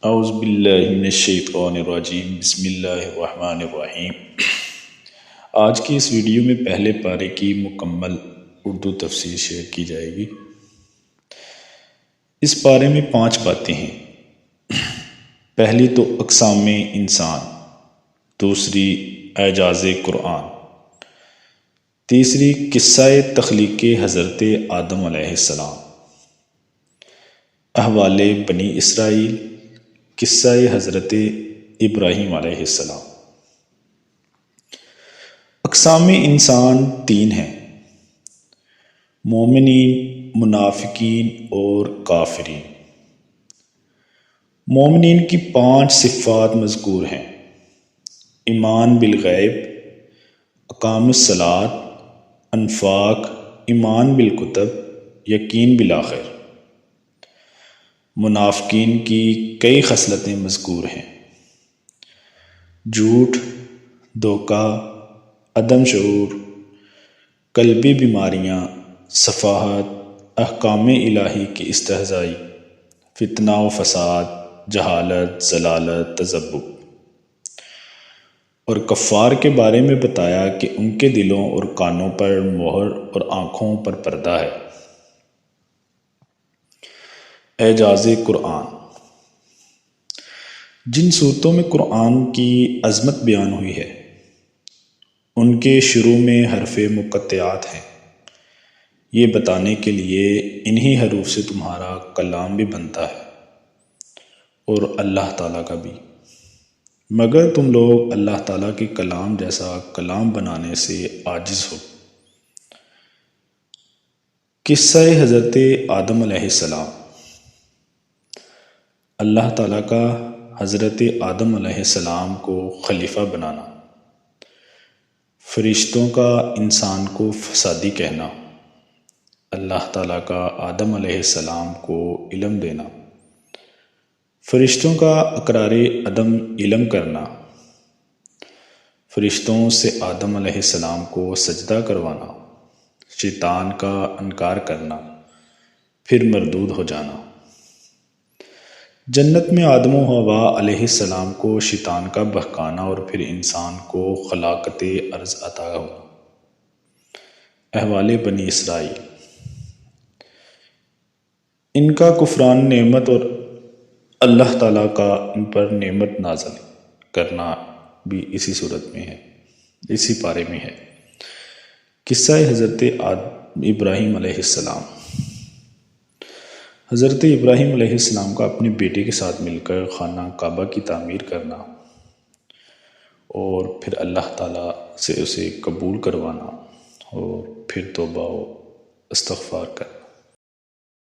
اعوذ باللہ من الشیطان الرجیم، بسم اللہ الرحمن الرحیم۔ آج کی اس ویڈیو میں پہلے پارے کی مکمل اردو تفسیر شیئر کی جائے گی۔ اس پارے میں 5 باتیں ہیں۔ پہلی تو اقسام انسان، دوسری اعجاز قرآن، تیسری قصہ تخلیق حضرت آدم علیہ السلام، احوال بنی اسرائیل، قصہ حضرت ابراہیم علیہ السلام۔ اقسام انسان 3 ہیں: مومنین، منافقین اور کافرین۔ مومنین کی 5 صفات مذکور ہیں: ایمان بالغیب، اقام الصلاۃ، انفاق، ایمان بالکتب، یقین بالآخر۔ منافقین کی کئی خصلتیں مذکور ہیں: جھوٹ، دھوکہ، عدم شعور، قلبی بیماریاں، سفاہت، احکام الہی کی استہزائی، فتنہ و فساد، جہالت، ضلالت، تذبذب۔ اور کفار کے بارے میں بتایا کہ ان کے دلوں اور کانوں پر مہر اور آنکھوں پر پردہ ہے۔ اعجاز قرآن۔ جن صورتوں میں قرآن کی عظمت بیان ہوئی ہے ان کے شروع میں حرف مقطعات ہیں، یہ بتانے کے لیے انہی حروف سے تمہارا کلام بھی بنتا ہے اور اللہ تعالیٰ کا بھی، مگر تم لوگ اللہ تعالیٰ کے کلام جیسا کلام بنانے سے عاجز ہو۔ قصہ حضرت آدم علیہ السلام۔ اللہ تعالیٰ کا حضرت آدم علیہ السلام کو خلیفہ بنانا، فرشتوں کا انسان کو فسادی کہنا، اللہ تعالیٰ کا آدم علیہ السلام کو علم دینا، فرشتوں کا اقرار عدم علم کرنا، فرشتوں سے آدم علیہ السلام کو سجدہ کروانا، شیطان کا انکار کرنا، پھر مردود ہو جانا، جنت میں آدم و حوا علیہ السلام کو شیطان کا بہکانا اور پھر انسان کو خلاقت ارض عطا ہونا۔ احوال بنی اسرائیل۔ ان کا کفران نعمت اور اللہ تعالیٰ کا ان پر نعمت نازل کرنا بھی اسی صورت میں ہے، اسی پارے میں ہے۔ قصہ حضرت ابراہیم علیہ السلام۔ حضرت ابراہیم علیہ السلام کا اپنے بیٹے کے ساتھ مل کر خانہ کعبہ کی تعمیر کرنا اور پھر اللہ تعالیٰ سے اسے قبول کروانا اور پھر توبہ و استغفار کرنا۔